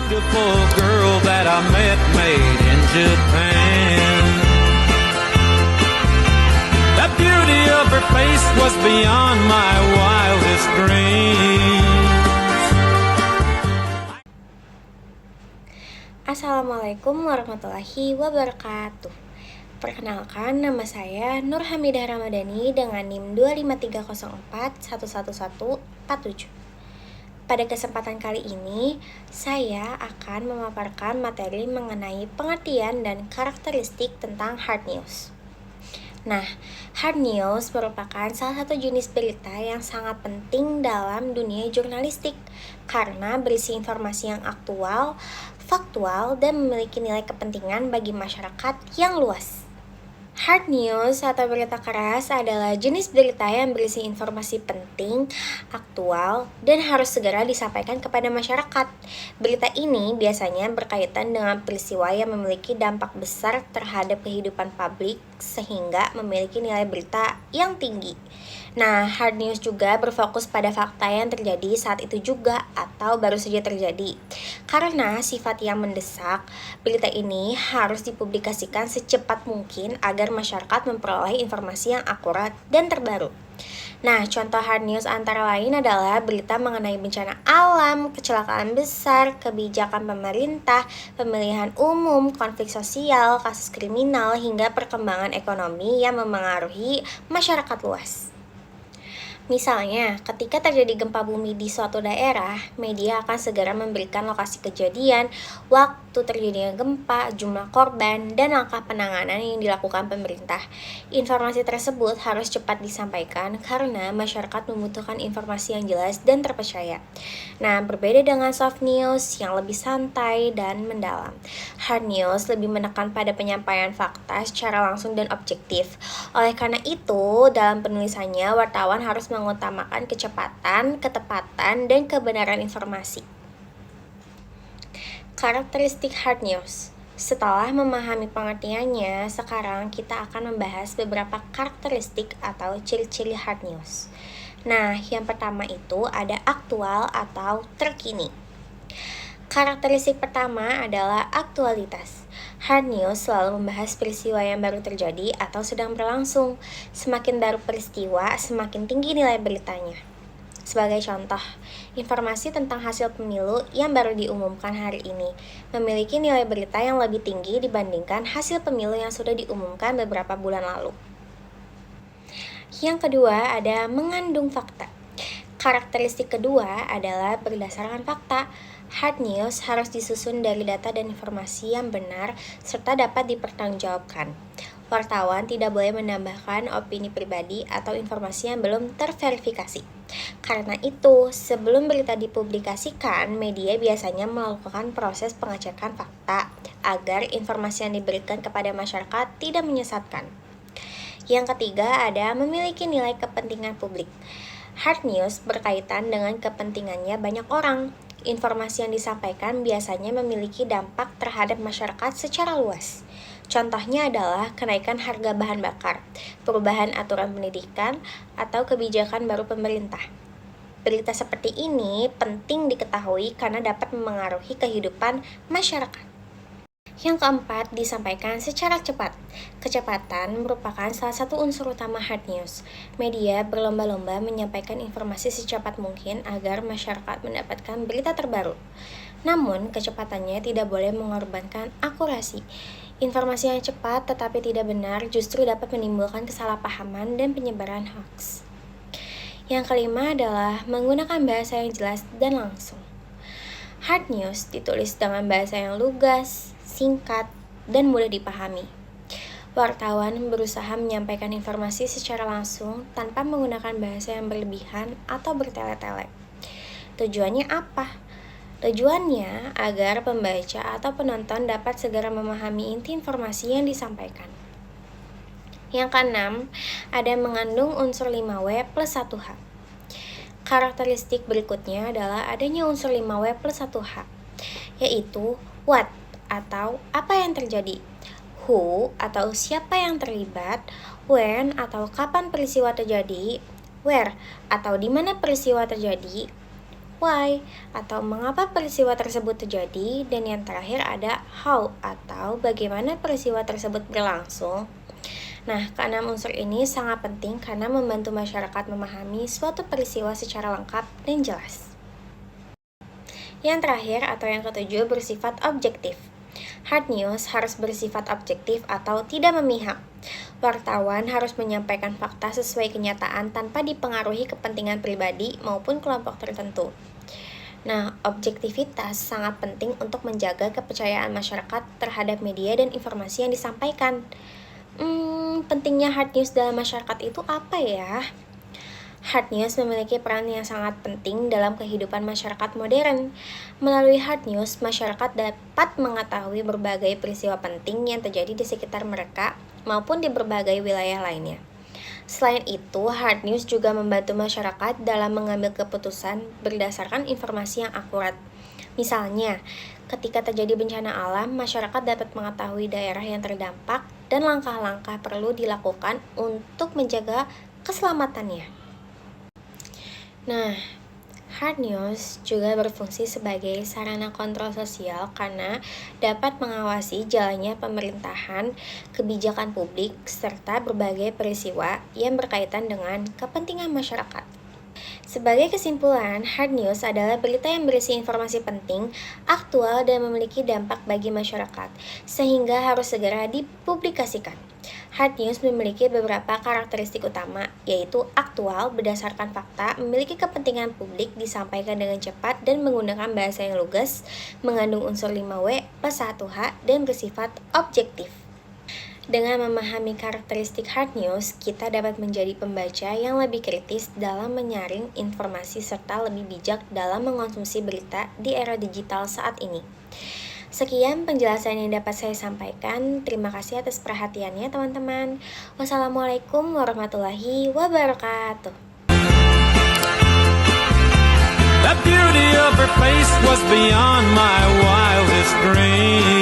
beautiful girl that I met made in Japan. The beauty of her face was beyond my wildest dreams. Assalamualaikum warahmatullahi wabarakatuh. Perkenalkan, nama saya Nur Hamidah Ramadhani dengan NIM 25304111147. Pada kesempatan kali ini, saya akan memaparkan materi mengenai pengertian dan karakteristik tentang hard news. Nah, hard news merupakan salah satu jenis berita yang sangat penting dalam dunia jurnalistik karena berisi informasi yang aktual, faktual, dan memiliki nilai kepentingan bagi masyarakat yang luas. Hard news atau berita keras adalah jenis berita yang berisi informasi penting, aktual, dan harus segera disampaikan kepada masyarakat. Berita ini biasanya berkaitan dengan peristiwa yang memiliki dampak besar terhadap kehidupan publik sehingga memiliki nilai berita yang tinggi. Nah, hard news juga berfokus pada fakta yang terjadi saat itu juga atau baru saja terjadi. Karena sifat yang mendesak, berita ini harus dipublikasikan secepat mungkin agar masyarakat memperoleh informasi yang akurat dan terbaru. Nah, contoh hard news antara lain adalah berita mengenai bencana alam, kecelakaan besar, kebijakan pemerintah, pemilihan umum, konflik sosial, kasus kriminal, hingga perkembangan ekonomi yang memengaruhi masyarakat luas. Misalnya, ketika terjadi gempa bumi di suatu daerah, media akan segera memberikan lokasi kejadian, waktu terjadinya gempa, jumlah korban, dan langkah penanganan yang dilakukan pemerintah. Informasi tersebut harus cepat disampaikan karena masyarakat membutuhkan informasi yang jelas dan terpercaya. Nah, berbeda dengan soft news yang lebih santai dan mendalam. Hard news lebih menekan pada penyampaian fakta secara langsung dan objektif. Oleh karena itu, dalam penulisannya, wartawan harus mengutamakan kecepatan, ketepatan, dan kebenaran informasi. Karakteristik hard news. Setelah memahami pengertiannya, sekarang kita akan membahas beberapa karakteristik atau ciri-ciri hard news. Nah, yang pertama itu ada aktual atau terkini. Karakteristik pertama adalah aktualitas. Hard news selalu membahas peristiwa yang baru terjadi atau sedang berlangsung. Semakin baru peristiwa, semakin tinggi nilai beritanya. Sebagai contoh, informasi tentang hasil pemilu yang baru diumumkan hari ini memiliki nilai berita yang lebih tinggi dibandingkan hasil pemilu yang sudah diumumkan beberapa bulan lalu. Yang kedua ada mengandung fakta. Karakteristik kedua adalah berdasarkan fakta. Hard news harus disusun dari data dan informasi yang benar serta dapat dipertanggungjawabkan. Wartawan tidak boleh menambahkan opini pribadi atau informasi yang belum terverifikasi. Karena itu, sebelum berita dipublikasikan, media biasanya melakukan proses pengecekan fakta agar informasi yang diberikan kepada masyarakat tidak menyesatkan. Yang ketiga ada memiliki nilai kepentingan publik. Hard news berkaitan dengan kepentingannya banyak orang. Informasi yang disampaikan biasanya memiliki dampak terhadap masyarakat secara luas. Contohnya adalah kenaikan harga bahan bakar, perubahan aturan pendidikan, atau kebijakan baru pemerintah. Berita seperti ini penting diketahui karena dapat memengaruhi kehidupan masyarakat. Yang keempat, disampaikan secara cepat. Kecepatan merupakan salah satu unsur utama hard news. Media berlomba-lomba menyampaikan informasi secepat mungkin agar masyarakat mendapatkan berita terbaru. Namun, kecepatannya tidak boleh mengorbankan akurasi. Informasi yang cepat tetapi tidak benar justru dapat menimbulkan kesalahpahaman dan penyebaran hoax. Yang kelima adalah menggunakan bahasa yang jelas dan langsung. Hard news ditulis dengan bahasa yang lugas, singkat, dan mudah dipahami. Wartawan berusaha menyampaikan informasi secara langsung tanpa menggunakan bahasa yang berlebihan atau bertele-tele. Tujuannya apa? Tujuannya agar pembaca atau penonton dapat segera memahami inti informasi yang disampaikan. Yang keenam, ada mengandung unsur 5W plus 1H. Karakteristik berikutnya adalah adanya unsur 5W plus 1H, yaitu what atau apa yang terjadi, who atau siapa yang terlibat, when atau kapan peristiwa terjadi, where atau di mana peristiwa terjadi, why atau mengapa peristiwa tersebut terjadi, dan yang terakhir ada how atau bagaimana peristiwa tersebut berlangsung. Nah, keenam unsur ini sangat penting karena membantu masyarakat memahami suatu peristiwa secara lengkap dan jelas. Yang terakhir atau yang ketujuh bersifat objektif. Hard news harus bersifat objektif atau tidak memihak. Wartawan harus menyampaikan fakta sesuai kenyataan tanpa dipengaruhi kepentingan pribadi maupun kelompok tertentu. Nah, objektivitas sangat penting untuk menjaga kepercayaan masyarakat terhadap media dan informasi yang disampaikan. Pentingnya hard news dalam masyarakat itu apa ya? Hard news memiliki peran yang sangat penting dalam kehidupan masyarakat modern. Melalui hard news, masyarakat dapat mengetahui berbagai peristiwa penting yang terjadi di sekitar mereka maupun di berbagai wilayah lainnya. Selain itu, hard news juga membantu masyarakat dalam mengambil keputusan berdasarkan informasi yang akurat. Misalnya, ketika terjadi bencana alam, masyarakat dapat mengetahui daerah yang terdampak dan langkah-langkah perlu dilakukan untuk menjaga keselamatannya. Nah, hard news juga berfungsi sebagai sarana kontrol sosial karena dapat mengawasi jalannya pemerintahan, kebijakan publik, serta berbagai peristiwa yang berkaitan dengan kepentingan masyarakat. Sebagai kesimpulan, hard news adalah berita yang berisi informasi penting, aktual, dan memiliki dampak bagi masyarakat, sehingga harus segera dipublikasikan. Hard news memiliki beberapa karakteristik utama, yaitu aktual, berdasarkan fakta, memiliki kepentingan publik, disampaikan dengan cepat, dan menggunakan bahasa yang lugas, mengandung unsur 5W plus 1H, dan bersifat objektif. Dengan memahami karakteristik hard news, kita dapat menjadi pembaca yang lebih kritis dalam menyaring informasi serta lebih bijak dalam mengonsumsi berita di era digital saat ini. Sekian penjelasan yang dapat saya sampaikan. Terima kasih atas perhatiannya, teman-teman. Wassalamualaikum warahmatullahi wabarakatuh. The beauty of her face was beyond my wildest dreams.